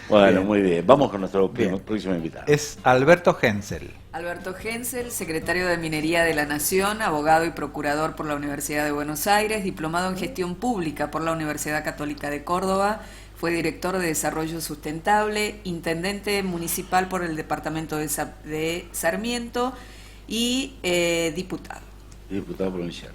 Bueno, muy bien. Vamos con nuestro próximo invitado. Es Alberto Hensel. Alberto Hensel, secretario de Minería de la Nación, abogado y procurador por la Universidad de Buenos Aires, diplomado en Gestión Pública por la Universidad Católica de Córdoba, fue director de Desarrollo Sustentable, intendente municipal por el departamento de Sarmiento y diputado. Diputado provincial.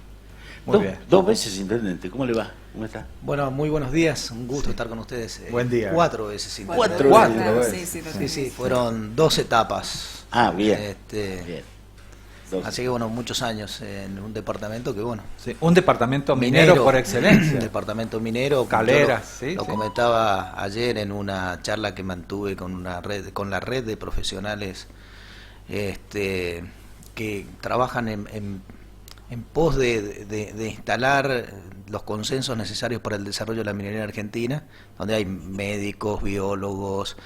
Muy bien. Dos veces intendente. ¿Cómo le va? ¿Cómo está? Bueno, muy buenos días, un gusto estar con ustedes. Buen día. 4 veces intendente. Cuatro veces. Sí, fueron 2 etapas. Ah, bien. Bien. Dos. Así que bueno, muchos años en un departamento que bueno. Sí, un departamento minero por excelencia. Un departamento minero. Caleras, lo comentaba ayer en una charla que mantuve con la red de profesionales que trabajan en pos de instalar los consensos necesarios para el desarrollo de la minería en Argentina, donde hay médicos, biólogos,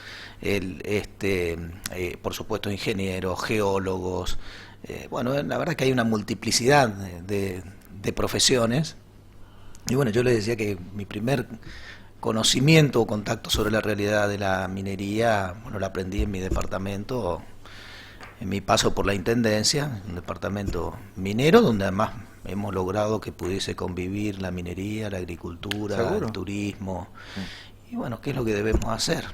por supuesto ingenieros, geólogos. Bueno, la verdad que hay una multiplicidad de profesiones. Y bueno, yo les decía que mi primer conocimiento o contacto sobre la realidad de la minería, bueno, lo aprendí en mi departamento, en mi paso por la Intendencia, un departamento minero, donde además hemos logrado que pudiese convivir la minería, la agricultura, ¿seguro? El turismo. Y bueno, ¿qué es lo que debemos hacer?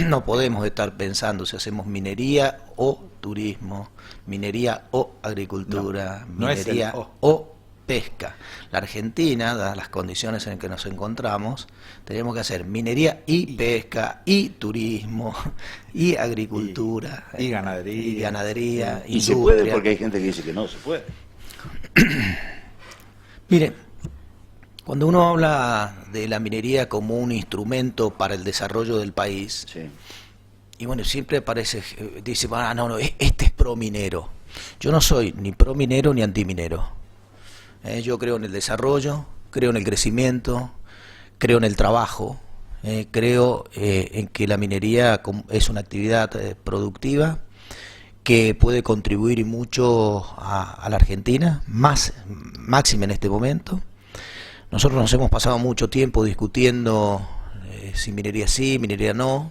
No podemos estar pensando si hacemos minería o turismo, minería o agricultura, minería o pesca. La Argentina, dadas las condiciones en que nos encontramos, tenemos que hacer minería y pesca y turismo y agricultura y ganadería y se puede, porque hay gente que dice que no se puede. Mire, cuando uno habla de la minería como un instrumento para el desarrollo del país, sí. Y bueno, siempre aparece, dice, no, este es pro minero. Yo no soy ni pro minero ni anti minero. Yo creo en el desarrollo, creo en el crecimiento, creo en el trabajo, creo en que la minería es una actividad productiva que puede contribuir mucho a la Argentina, máxime en este momento. Nosotros nos hemos pasado mucho tiempo discutiendo si minería sí, minería no,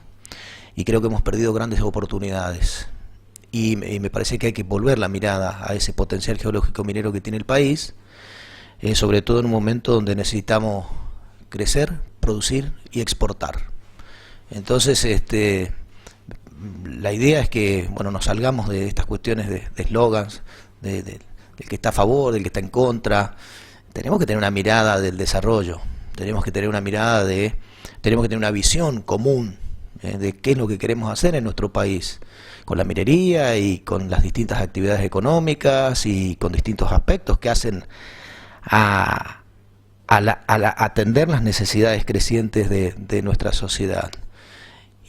y creo que hemos perdido grandes oportunidades. Y me parece que hay que volver la mirada a ese potencial geológico minero que tiene el país, sobre todo en un momento donde necesitamos crecer, producir y exportar. Entonces, la idea es que bueno, nos salgamos de estas cuestiones de eslogans, del que está a favor, del que está en contra. Tenemos que tener una mirada del desarrollo, tenemos que tener una visión común de qué es lo que queremos hacer en nuestro país, con la minería y con las distintas actividades económicas y con distintos aspectos que hacen a atender las necesidades crecientes de nuestra sociedad.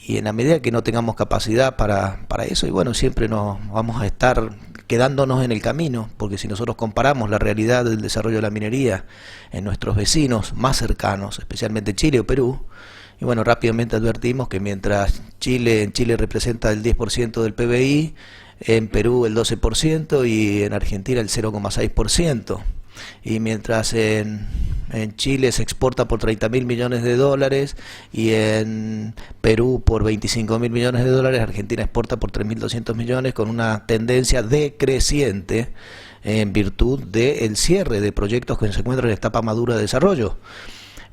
Y en la medida que no tengamos capacidad para eso, y bueno, siempre nos vamos a estar quedándonos en el camino, porque si nosotros comparamos la realidad del desarrollo de la minería en nuestros vecinos más cercanos, especialmente Chile o Perú, y bueno, rápidamente advertimos que mientras en Chile representa el 10% del PBI, en Perú el 12% y en Argentina el 0,6%. Y mientras en Chile se exporta por 30.000 millones de dólares y en Perú por 25.000 millones de dólares, Argentina exporta por 3.200 millones con una tendencia decreciente en virtud del cierre de proyectos que se encuentran en etapa madura de desarrollo.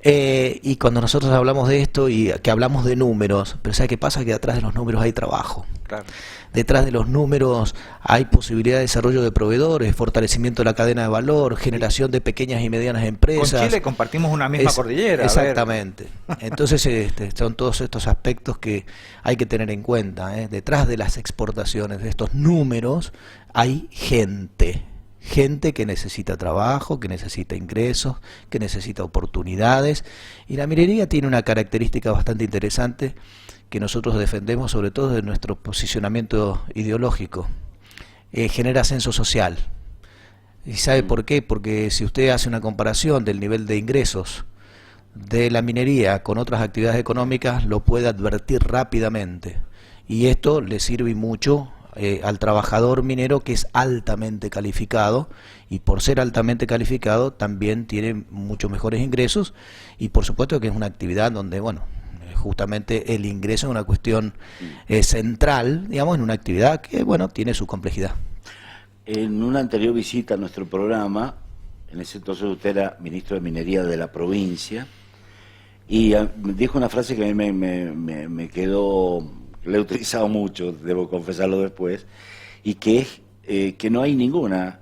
Y cuando nosotros hablamos de esto y que hablamos de números, pero ¿sabe qué pasa? Que detrás de los números hay trabajo. Claro. Detrás de los números hay posibilidad de desarrollo de proveedores, fortalecimiento de la cadena de valor, generación de pequeñas y medianas empresas. Con Chile compartimos una misma cordillera. Exactamente. Entonces son todos estos aspectos que hay que tener en cuenta. Detrás de las exportaciones, de estos números, hay gente que necesita trabajo, que necesita ingresos, que necesita oportunidades. Y la minería tiene una característica bastante interesante que nosotros defendemos, sobre todo de nuestro posicionamiento ideológico. Genera ascenso social. ¿Y sabe por qué? Porque si usted hace una comparación del nivel de ingresos de la minería con otras actividades económicas, lo puede advertir rápidamente. Y esto le sirve mucho al trabajador minero, que es altamente calificado, y por ser altamente calificado también tiene muchos mejores ingresos, y por supuesto que es una actividad donde, bueno, justamente el ingreso es una cuestión central, digamos, en una actividad que, bueno, tiene su complejidad. En una anterior visita a nuestro programa, en ese entonces usted era ministro de Minería de la provincia, y dijo una frase que a mí me quedó, la he utilizado mucho, debo confesarlo después, y que es que no hay ninguna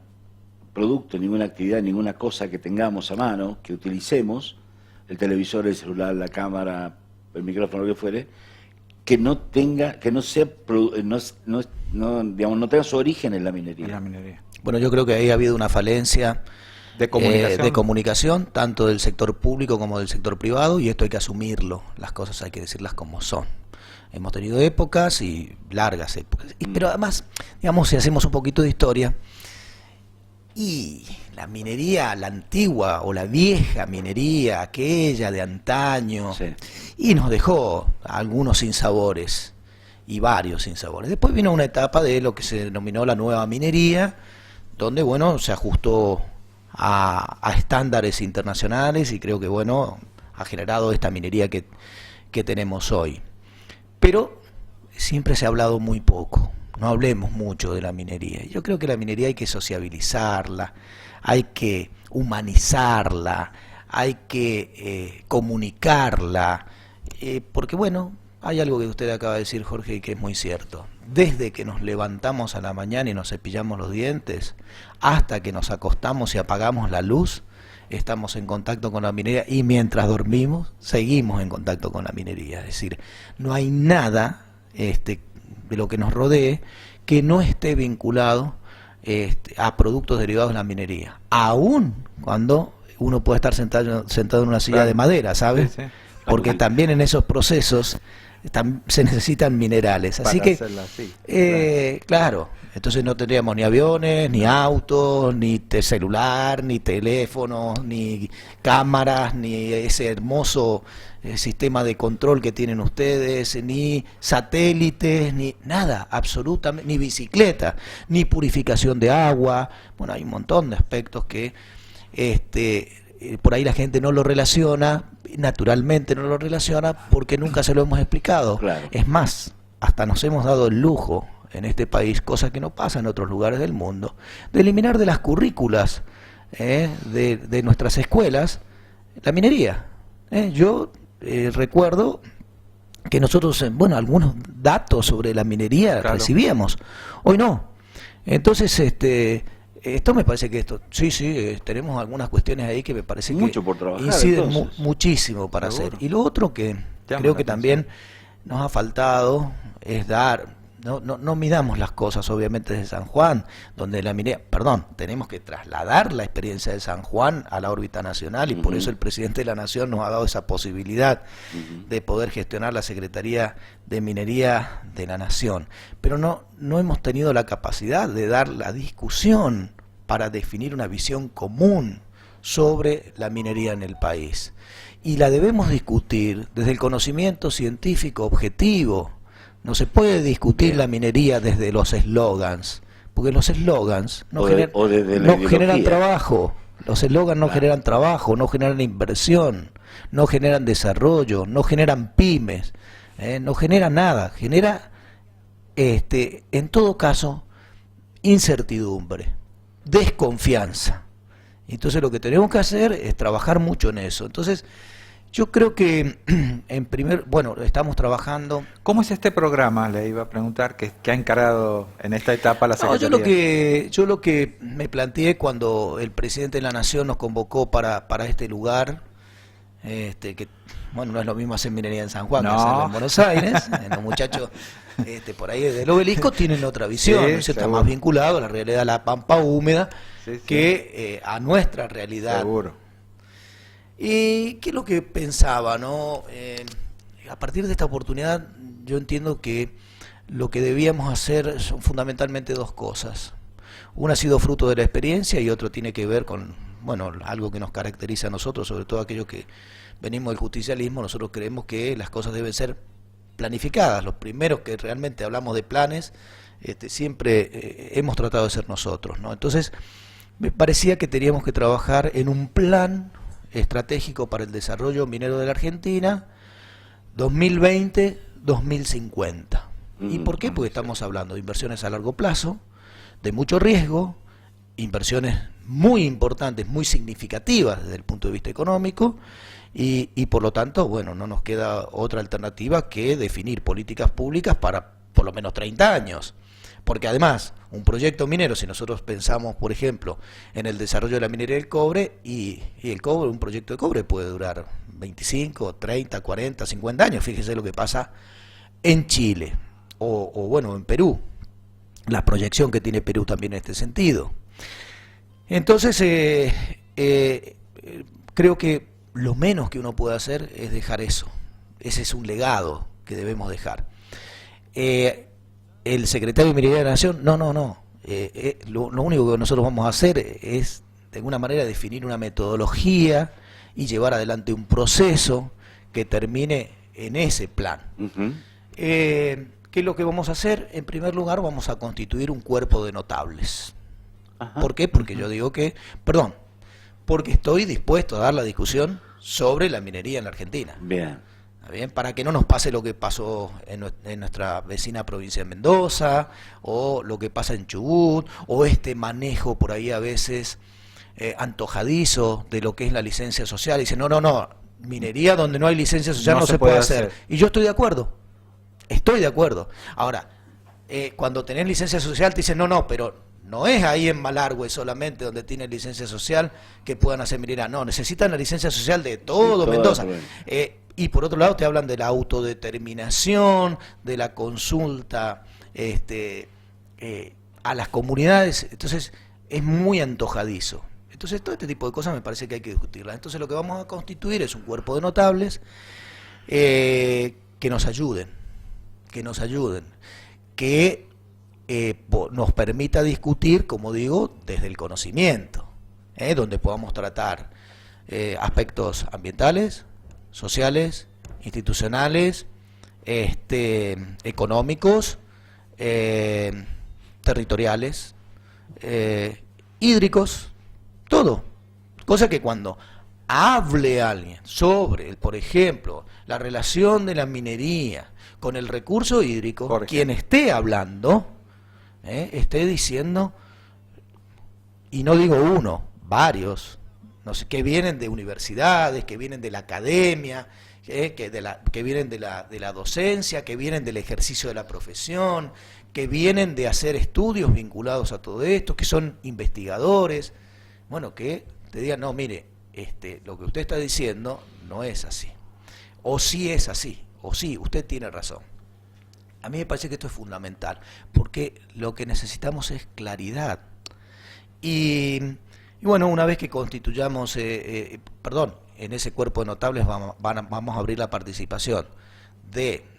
producto, ninguna actividad, ninguna cosa que tengamos a mano, que utilicemos, el televisor, el celular, la cámara, el micrófono, lo que fuere, que no tenga, que no sea, digamos, no tenga su origen en la minería. En la minería. Bueno, yo creo que ahí ha habido una falencia de comunicación, tanto del sector público como del sector privado, y esto hay que asumirlo, las cosas hay que decirlas como son. Hemos tenido épocas y largas épocas, pero además, digamos, si hacemos un poquito de historia, y la minería, la antigua o la vieja minería, aquella de antaño, Sí. y nos dejó algunos sinsabores, y varios sinsabores. Después vino una etapa de lo que se denominó la nueva minería, donde, bueno, se ajustó a estándares internacionales y creo que, bueno, ha generado esta minería que tenemos hoy. Pero siempre se ha hablado muy poco, no hablemos mucho de la minería. Yo creo que la minería hay que sociabilizarla, hay que humanizarla, hay que comunicarla, porque bueno, hay algo que usted acaba de decir, Jorge, y que es muy cierto. Desde que nos levantamos a la mañana y nos cepillamos los dientes, hasta que nos acostamos y apagamos la luz, estamos en contacto con la minería, y mientras dormimos seguimos en contacto con la minería. Es decir, no hay nada de lo que nos rodee que no esté vinculado a productos derivados de la minería, aún cuando uno puede estar sentado en una silla de madera, ¿sabes? Sí, sí. Porque también en esos procesos se necesitan minerales, así que claro, entonces no tendríamos ni aviones, ni autos, ni celular, ni teléfonos, ni cámaras, ni ese hermoso sistema de control que tienen ustedes, ni satélites, ni nada, absolutamente, ni bicicleta, ni purificación de agua. Bueno, hay un montón de aspectos que por ahí la gente no lo relaciona, naturalmente no lo relaciona porque nunca se lo hemos explicado. Claro. Es más, hasta nos hemos dado el lujo en este país, cosa que no pasa en otros lugares del mundo, de eliminar de las currículas de nuestras escuelas la minería. Yo recuerdo que nosotros, bueno, algunos datos sobre la minería recibíamos, hoy no. Entonces, esto me parece que tenemos algunas cuestiones ahí que me parece mucho que por trabajar, inciden entonces. muchísimo para Seguro. hacer. Y lo otro que creo que también nos ha faltado es no midamos las cosas obviamente desde San Juan, donde la minería, tenemos que trasladar la experiencia de San Juan a la órbita nacional, y por eso el presidente de la Nación nos ha dado esa posibilidad de poder gestionar la Secretaría de Minería de la Nación. Pero no hemos tenido la capacidad de dar la discusión para definir una visión común sobre la minería en el país. Y la debemos discutir desde el conocimiento científico objetivo. No se puede discutir la minería desde los eslogans, porque los eslogans no generan trabajo. Los eslogans no generan trabajo, no generan inversión, no generan desarrollo, no generan pymes, no generan nada. Genera, en todo caso, incertidumbre, desconfianza. Entonces lo que tenemos que hacer es trabajar mucho en eso. Entonces, yo creo que estamos trabajando. ¿Cómo es este programa? Le iba a preguntar, que ha encarado en esta etapa la Secretaría. Yo lo que me planteé cuando el presidente de la Nación nos convocó para este lugar, que no es lo mismo hacer minería en San Juan que hacerlo en Buenos Aires. Los muchachos por ahí del obelisco tienen otra visión, ¿no? Está más vinculado a la realidad de la pampa húmeda que a nuestra realidad. Seguro. ¿Y qué es lo que pensaba, no? A partir de esta oportunidad yo entiendo que lo que debíamos hacer son fundamentalmente dos cosas. Una ha sido fruto de la experiencia y otro tiene que ver con, algo que nos caracteriza a nosotros, sobre todo aquellos que venimos del justicialismo. Nosotros creemos que las cosas deben ser planificadas. Los primeros que realmente hablamos de planes, siempre hemos tratado de ser nosotros, ¿no? Entonces, me parecía que teníamos que trabajar en un plan estratégico para el desarrollo minero de la Argentina, 2020-2050. ¿Y por qué? Porque estamos hablando de inversiones a largo plazo, de mucho riesgo, inversiones muy importantes, muy significativas desde el punto de vista económico, y por lo tanto, bueno, no nos queda otra alternativa que definir políticas públicas para por lo menos 30 años. Porque además, un proyecto minero, si nosotros pensamos, por ejemplo, en el desarrollo de la minería del cobre, y el cobre, un proyecto de cobre puede durar 25, 30, 40, 50 años. Fíjese lo que pasa en Chile, o bueno, en Perú. La proyección que tiene Perú también en este sentido. Entonces, creo que lo menos que uno puede hacer es dejar eso. Ese es un legado que debemos dejar. El secretario de Minería de la Nación, no. Lo único que nosotros vamos a hacer es, de alguna manera, definir una metodología y llevar adelante un proceso que termine en ese plan. ¿Qué es lo que vamos a hacer? En primer lugar, vamos a constituir un cuerpo de notables. ¿Por qué? Porque yo digo que, porque estoy dispuesto a dar la discusión sobre la minería en la Argentina. Bien. ¿Bien? Para que no nos pase lo que pasó en nuestra vecina provincia de Mendoza, o lo que pasa en Chubut, o este manejo por ahí a veces antojadizo de lo que es la licencia social. Dice, no, minería donde no hay licencia social no se puede hacer. Y yo estoy de acuerdo. Ahora, cuando tenés licencia social te dicen, no, pero no es ahí en Malargüe solamente donde tienen licencia social que puedan hacer minería. No, necesitan la licencia social de todo Mendoza. Y por otro lado te hablan de la autodeterminación, de la consulta a las comunidades. Entonces es muy antojadizo. Entonces todo este tipo de cosas me parece que hay que discutirlas. Entonces lo que vamos a constituir es un cuerpo de notables que nos ayuden, que nos permita discutir, como digo, desde el conocimiento, donde podamos tratar aspectos ambientales, sociales, institucionales, económicos, territoriales, hídricos, todo. Cosa que cuando hable alguien sobre, por ejemplo, la relación de la minería con el recurso hídrico, quien esté hablando, esté diciendo, y no digo uno, varios, no sé, que vienen de universidades, que vienen de la academia, que vienen de la docencia, que vienen del ejercicio de la profesión, que vienen de hacer estudios vinculados a todo esto, que son investigadores, bueno, que te digan, no, mire, lo que usted está diciendo no es así, o sí es así, o sí, usted tiene razón. A mí me parece que esto es fundamental, porque lo que necesitamos es claridad. Y bueno, una vez que constituyamos, en ese cuerpo de notables vamos a abrir la participación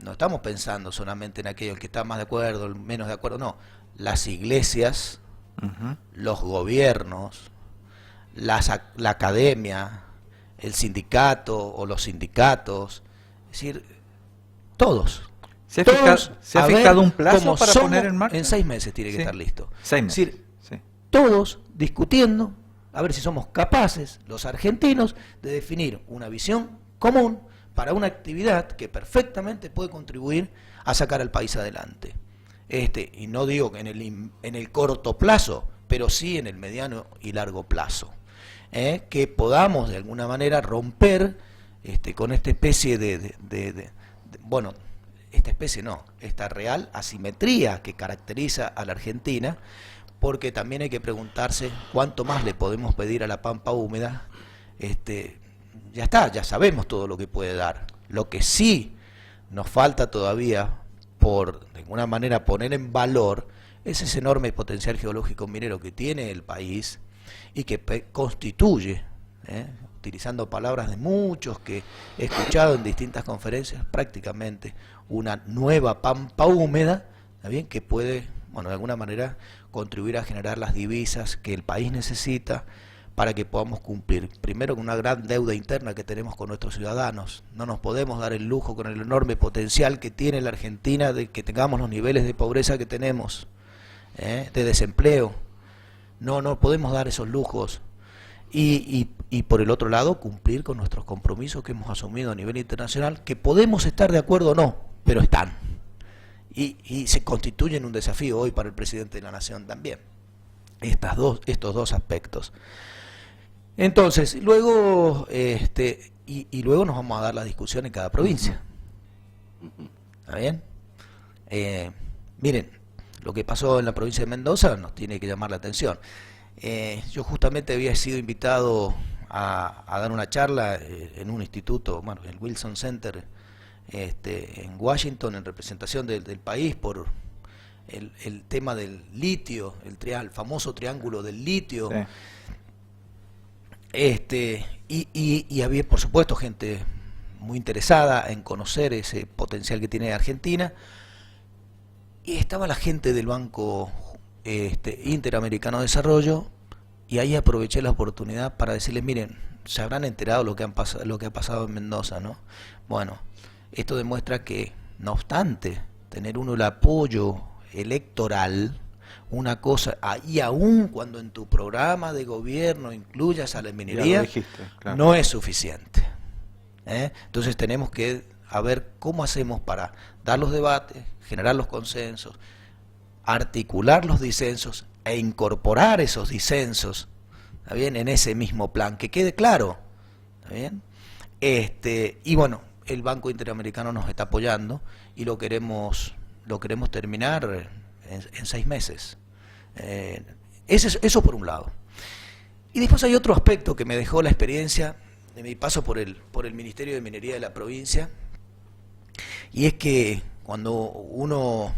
no estamos pensando solamente en aquellos que están más de acuerdo, menos de acuerdo, no, las iglesias, los gobiernos, la academia, el sindicato o los sindicatos, es decir, todos. ¿Se ha fijado un plazo para poner en marcha? En 6 meses tiene que estar listo. 6 meses. Es decir, todos discutiendo, a ver si somos capaces, los argentinos, de definir una visión común para una actividad que perfectamente puede contribuir a sacar al país adelante. Y no digo que en el corto plazo, pero sí en el mediano y largo plazo. Que podamos de alguna manera romper con esta especie esta real asimetría que caracteriza a la Argentina, porque también hay que preguntarse cuánto más le podemos pedir a la pampa húmeda. Ya está, ya sabemos todo lo que puede dar. Lo que sí nos falta todavía, por de alguna manera poner en valor, es ese enorme potencial geológico minero que tiene el país y que constituye, utilizando palabras de muchos que he escuchado en distintas conferencias, prácticamente una nueva pampa húmeda, ¿está bien?, que puede, bueno, de alguna manera contribuir a generar las divisas que el país necesita para que podamos cumplir, primero, con una gran deuda interna que tenemos con nuestros ciudadanos. No nos podemos dar el lujo, con el enorme potencial que tiene la Argentina, de que tengamos los niveles de pobreza que tenemos, de desempleo. No podemos dar esos lujos. y por el otro lado cumplir con nuestros compromisos que hemos asumido a nivel internacional, que podemos estar de acuerdo o no, pero están. Y se constituyen un desafío hoy para el presidente de la Nación también, estos dos aspectos. Entonces, luego, luego nos vamos a dar la discusión en cada provincia. ¿Está bien? Miren, lo que pasó en la provincia de Mendoza nos tiene que llamar la atención. Yo justamente había sido invitado a dar una charla en un instituto, bueno, el Wilson Center, en Washington, en representación del país por el tema del litio, el famoso triángulo del litio. Sí. Y había, por supuesto, gente muy interesada en conocer ese potencial que tiene Argentina, y estaba la gente del Banco Interamericano de Desarrollo, y ahí aproveché la oportunidad para decirles, miren, se habrán enterado lo que ha pasado en Mendoza, ¿no? Bueno, esto demuestra que, no obstante tener uno el apoyo electoral, una cosa, y aún cuando en tu programa de gobierno incluyas a la minería, dijiste, claro, no es suficiente. Entonces tenemos que ver cómo hacemos para dar los debates, generar los consensos, articular los disensos e incorporar esos disensos, ¿está bien?, en ese mismo plan, que quede claro, ¿está bien? Y bueno, el Banco Interamericano nos está apoyando y lo queremos terminar en 6 meses. Eso por un lado. Y después hay otro aspecto que me dejó la experiencia de mi paso por el Ministerio de Minería de la provincia, y es que cuando uno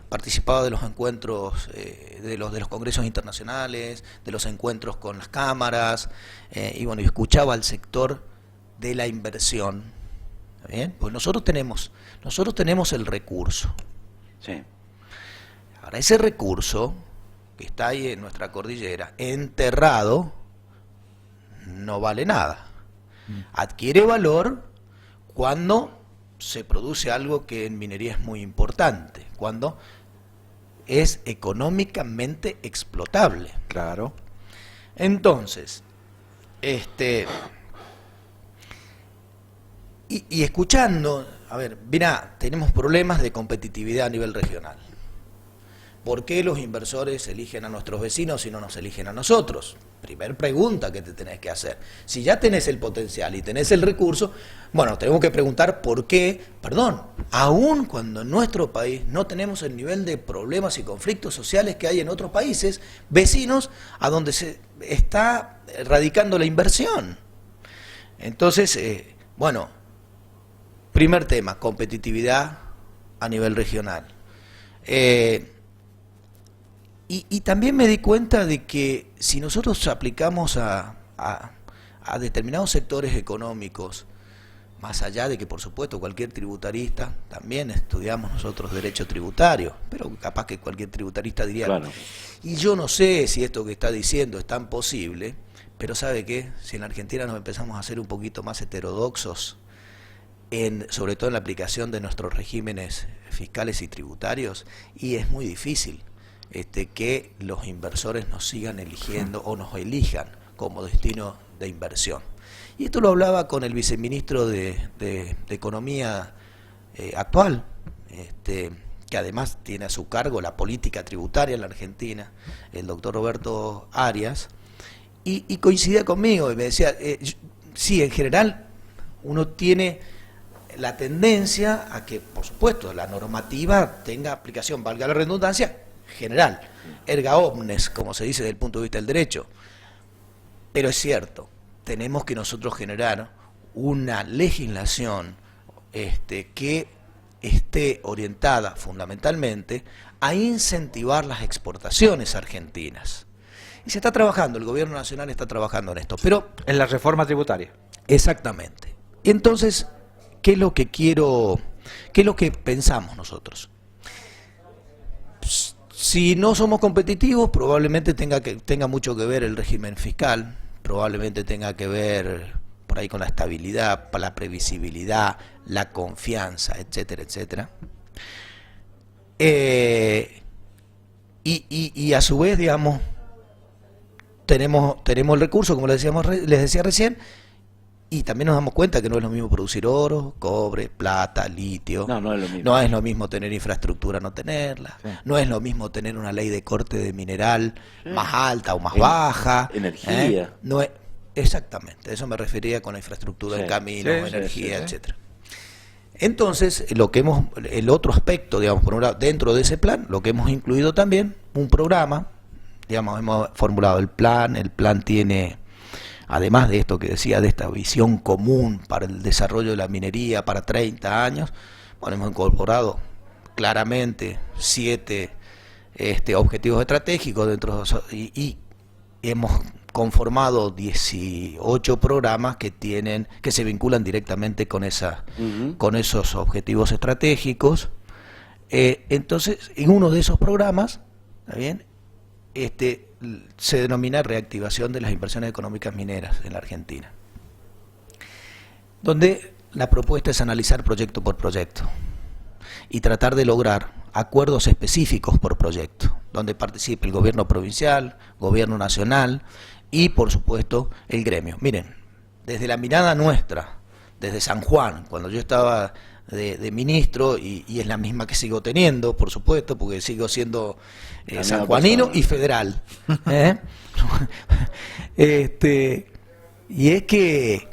participaba de los encuentros, de los congresos internacionales, de los encuentros con las cámaras, y bueno, y escuchaba al sector de la inversión, ¿está bien? Pues nosotros tenemos el recurso. Sí. Ahora, ese recurso que está ahí en nuestra cordillera, enterrado, no vale nada. Adquiere valor cuando se produce algo que en minería es muy importante, cuando es económicamente explotable. Claro. Entonces, y escuchando, a ver, mira, tenemos problemas de competitividad a nivel regional. ¿Por qué los inversores eligen a nuestros vecinos y no nos eligen a nosotros? Primer pregunta que te tenés que hacer. Si ya tenés el potencial y tenés el recurso, bueno, tenemos que preguntar por qué, aún cuando en nuestro país no tenemos el nivel de problemas y conflictos sociales que hay en otros países vecinos a donde se está radicando la inversión. Entonces, bueno, primer tema, competitividad a nivel regional. Y también me di cuenta de que si nosotros aplicamos a determinados sectores económicos, más allá de que por supuesto cualquier tributarista, también estudiamos nosotros derecho tributario, pero capaz que cualquier tributarista diría, claro, y yo no sé si esto que está diciendo es tan posible, pero ¿sabe qué? Si en la Argentina nos empezamos a hacer un poquito más heterodoxos, sobre todo en la aplicación de nuestros regímenes fiscales y tributarios, y es muy difícil que los inversores nos sigan eligiendo o nos elijan como destino de inversión. Y esto lo hablaba con el viceministro de Economía actual, que además tiene a su cargo la política tributaria en la Argentina, el doctor Roberto Arias, y coincidía conmigo y me decía, sí, en general uno tiene la tendencia a que, por supuesto, la normativa tenga aplicación, valga la redundancia, general, erga omnes, como se dice desde el punto de vista del derecho. Pero es cierto, tenemos que nosotros generar una legislación que esté orientada fundamentalmente a incentivar las exportaciones argentinas. Y se está trabajando, el gobierno nacional está trabajando en esto, pero en la reforma tributaria. Exactamente. Entonces, ¿qué es lo que pensamos nosotros? Si no somos competitivos, probablemente tenga mucho que ver el régimen fiscal, probablemente tenga que ver por ahí con la estabilidad, la previsibilidad, la confianza, etcétera, etcétera. Y a su vez, digamos, tenemos el recurso, como les decía recién, y también nos damos cuenta que no es lo mismo producir oro, cobre, plata, litio. No es lo mismo. No es lo mismo tener infraestructura, no tenerla. Sí. No es lo mismo tener una ley de corte de mineral más alta o más baja. Energía. No es, exactamente, a eso me refería con la infraestructura de caminos, energía, etcétera. Entonces, el otro aspecto, digamos, por un lado, dentro de ese plan, lo que hemos incluido también, un programa, digamos, hemos formulado el plan tiene, además de esto que decía, de esta visión común para el desarrollo de la minería para 30 años, bueno, hemos incorporado claramente 7 objetivos estratégicos dentro de y hemos conformado 18 programas que se vinculan directamente con esos objetivos estratégicos. Entonces, en uno de esos programas, ¿está bien?, se denomina reactivación de las inversiones económicas mineras en la Argentina, donde la propuesta es analizar proyecto por proyecto y tratar de lograr acuerdos específicos por proyecto, donde participe el gobierno provincial, gobierno nacional y, por supuesto, el gremio. Miren, desde la mirada nuestra, desde San Juan, cuando yo estaba de ministro, y es la misma que sigo teniendo, por supuesto, porque sigo siendo sanjuanino y federal. Y es que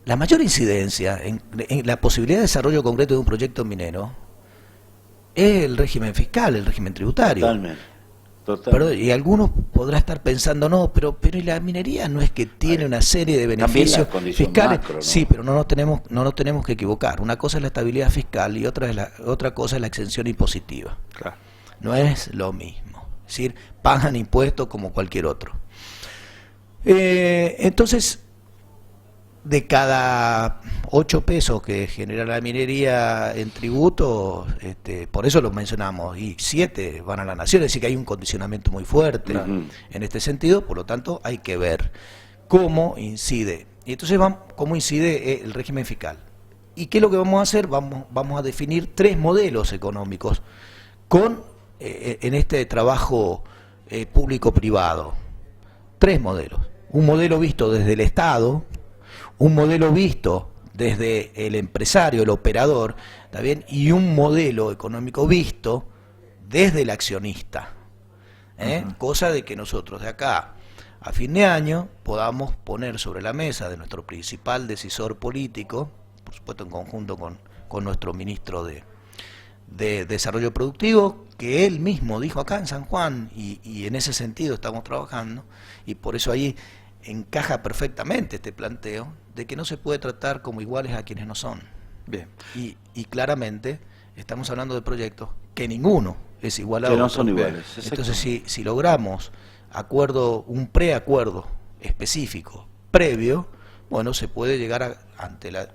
la mayor incidencia en la posibilidad de desarrollo concreto de un proyecto minero es el régimen fiscal, el régimen tributario. Totalmente. Pero, y algunos podrán estar pensando, no, pero y la minería no es que tiene una serie de beneficios fiscales. Macro, ¿no? Sí, pero no nos tenemos que equivocar. Una cosa es la estabilidad fiscal y otra cosa es la exención impositiva. Claro. No es lo mismo. Es decir, pagan impuestos como cualquier otro. Entonces, de cada 8 pesos que genera la minería en tributo, por eso lo mencionamos, y 7 van a la nación, es decir que hay un condicionamiento muy fuerte en este sentido, por lo tanto hay que ver cómo incide. Y entonces cómo incide el régimen fiscal. ¿Y qué es lo que vamos a hacer? Vamos a definir 3 modelos económicos en este trabajo público-privado. 3 modelos. Un modelo visto desde el Estado, un modelo visto desde el empresario, el operador, ¿está bien?, y un modelo económico visto desde el accionista. Cosa de que nosotros de acá a fin de año podamos poner sobre la mesa de nuestro principal decisor político, por supuesto en conjunto con nuestro ministro de Desarrollo Productivo, que él mismo dijo acá en San Juan, y en ese sentido estamos trabajando, y por eso ahí encaja perfectamente este planteo de que no se puede tratar como iguales a quienes no son. Bien. Y claramente estamos hablando de proyectos que ninguno es igual a otro. Que no son iguales. Entonces, si logramos un preacuerdo específico, previo, bueno, se puede llegar ante la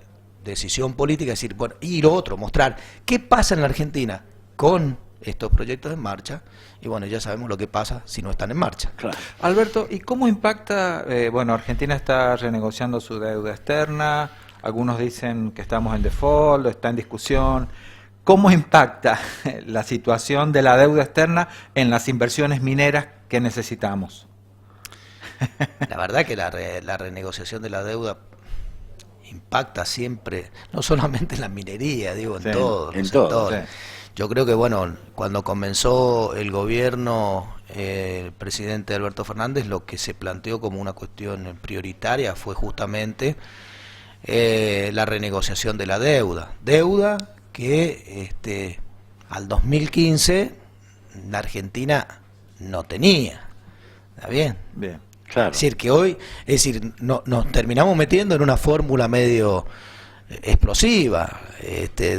decisión política, decir, bueno, y lo otro, mostrar qué pasa en la Argentina con estos proyectos en marcha, y bueno, ya sabemos lo que pasa si no están en marcha. Claro. Alberto, ¿y cómo impacta? Argentina está renegociando su deuda externa, algunos dicen que estamos en default, está en discusión. ¿Cómo impacta la situación de la deuda externa en las inversiones mineras que necesitamos? La verdad que la renegociación de la deuda impacta siempre, no solamente en la minería, digo, en todos los sectores. Sí. Yo creo que, cuando comenzó el gobierno, el presidente Alberto Fernández, lo que se planteó como una cuestión prioritaria fue justamente la renegociación de la deuda. Deuda que al 2015 la Argentina no tenía. ¿Está bien? Bien, claro. Es decir, que hoy, nos terminamos metiendo en una fórmula medio explosiva,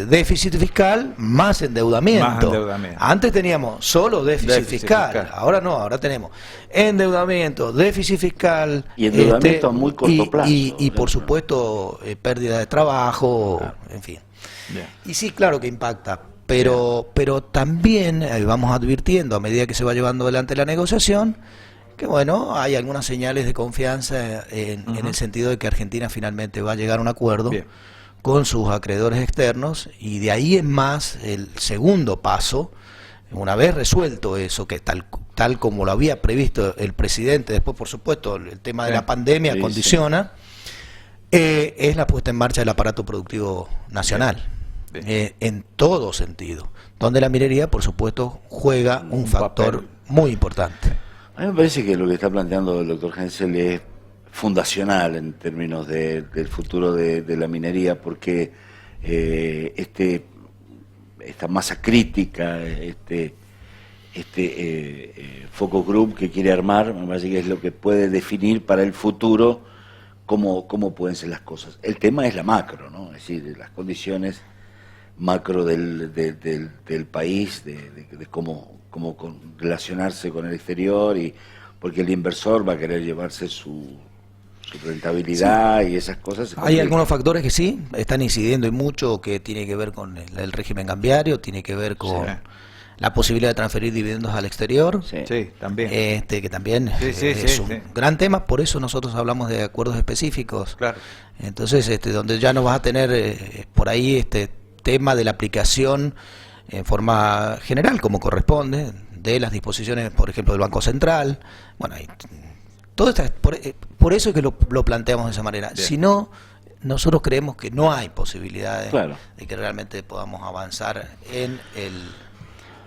déficit fiscal más endeudamiento. Antes teníamos solo déficit fiscal, ahora no, ahora tenemos endeudamiento, déficit fiscal y endeudamiento a muy corto plazo. Y por supuesto pérdida de trabajo, claro. En fin. Bien. Y sí, claro que impacta, pero también vamos advirtiendo a medida que se va llevando adelante la negociación que hay algunas señales de confianza en el sentido de que Argentina finalmente va a llegar a un acuerdo. Bien. Con sus acreedores externos, y de ahí en más el segundo paso una vez resuelto eso, que tal como lo había previsto el presidente, después por supuesto el tema de la pandemia sí, condiciona, es la puesta en marcha del aparato productivo nacional, en todo sentido, donde la minería por supuesto juega un factor muy importante. A mí me parece que lo que está planteando el doctor Hensel es fundacional en términos del futuro de la minería, porque esta masa crítica, focus group que quiere armar, me parece que es lo que puede definir para el futuro cómo pueden ser las cosas. El tema es la macro, ¿no? Es decir, las condiciones macro del país, de cómo relacionarse con el exterior, y porque el inversor va a querer llevarse su rentabilidad, sí, y esas cosas. Hay algunos factores que sí están incidiendo, y mucho que tiene que ver con el régimen cambiario, tiene que ver con la posibilidad de transferir dividendos al exterior, sí, también. Que también es un gran tema. Por eso nosotros hablamos de acuerdos específicos. Claro. Entonces, donde ya no vas a tener por ahí tema de la aplicación en forma general, como corresponde, de las disposiciones, por ejemplo, del Banco Central. Bueno, todo esto, por eso es que lo planteamos de esa manera. Bien. Si no, nosotros creemos que no hay posibilidades de que realmente podamos avanzar en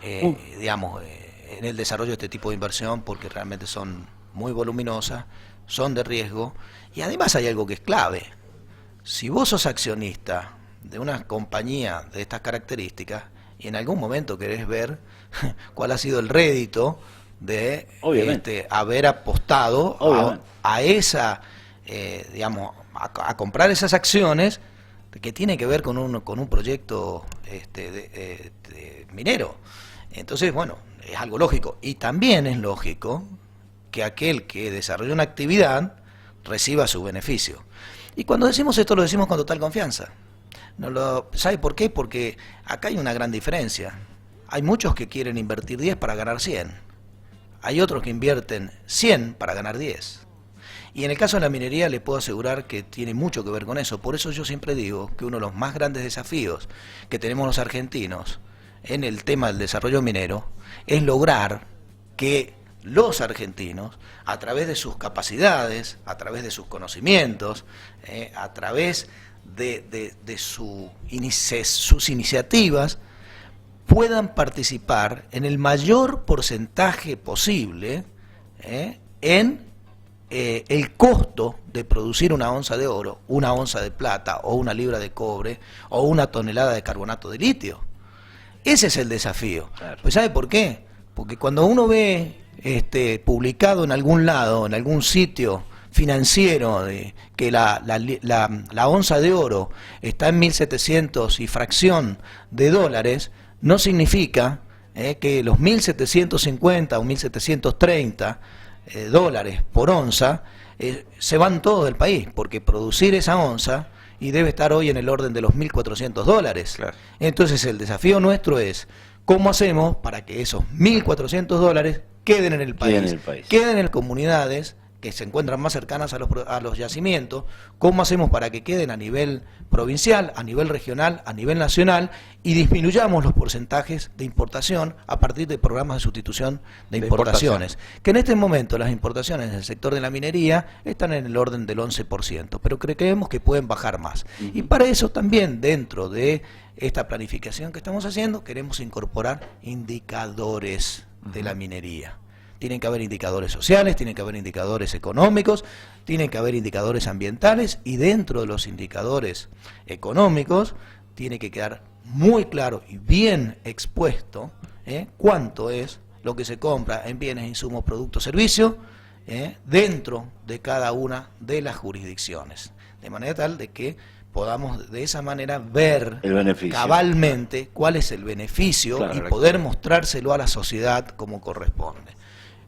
en el desarrollo de este tipo de inversión, porque realmente son muy voluminosas, son de riesgo, y además hay algo que es clave. Si vos sos accionista de una compañía de estas características y en algún momento querés ver cuál ha sido el rédito de haber apostado a esa, a comprar esas acciones, que tiene que ver con un proyecto minero. Entonces, bueno, es algo lógico. Y también es lógico que aquel que desarrolla una actividad reciba su beneficio. Y cuando decimos esto, lo decimos con total confianza. ¿Sabe por qué? Porque acá hay una gran diferencia. Hay muchos que quieren invertir 10 para ganar 100. Hay otros que invierten 100 para ganar 10. Y en el caso de la minería le puedo asegurar que tiene mucho que ver con eso. Por eso yo siempre digo que uno de los más grandes desafíos que tenemos los argentinos en el tema del desarrollo minero es lograr que los argentinos, a través de sus capacidades, a través de sus conocimientos, a través de sus iniciativas, puedan participar en el mayor porcentaje posible en el costo de producir una onza de oro, una onza de plata, o una libra de cobre, o una tonelada de carbonato de litio. Ese es el desafío. Claro. Pues ¿sabe por qué? Porque cuando uno ve publicado en algún lado, en algún sitio financiero, que la onza de oro está en 1.700 y fracción de dólares, no significa que los 1.750 o 1.730 dólares por onza se van todos del país, porque producir esa onza y debe estar hoy en el orden de los 1.400 dólares. Claro. Entonces el desafío nuestro es cómo hacemos para que esos 1.400 dólares queden en el país, queden en comunidades que se encuentran más cercanas a los yacimientos, cómo hacemos para que queden a nivel provincial, a nivel regional, a nivel nacional, y disminuyamos los porcentajes de importación a partir de programas de sustitución de importaciones. Que en este momento las importaciones del sector de la minería están en el orden del 11%, pero creemos que pueden bajar más. Y para eso también, dentro de esta planificación que estamos haciendo, queremos incorporar indicadores de la minería. Tienen que haber indicadores sociales, tienen que haber indicadores económicos, tienen que haber indicadores ambientales, y dentro de los indicadores económicos tiene que quedar muy claro y bien expuesto cuánto es lo que se compra en bienes, insumos, productos, servicios dentro de cada una de las jurisdicciones, de manera tal de que podamos de esa manera ver cabalmente cuál es el beneficio, y poder mostrárselo a la sociedad como corresponde.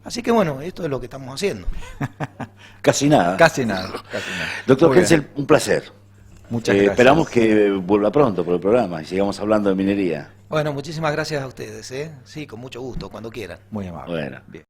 Así que bueno, esto es lo que estamos haciendo. Casi nada. Casi nada. Doctor Hensel, un placer. Muchas gracias. Esperamos que vuelva pronto por el programa y sigamos hablando de minería. Bueno, muchísimas gracias a ustedes. Sí, con mucho gusto, cuando quieran. Muy amable. Bueno. Bien.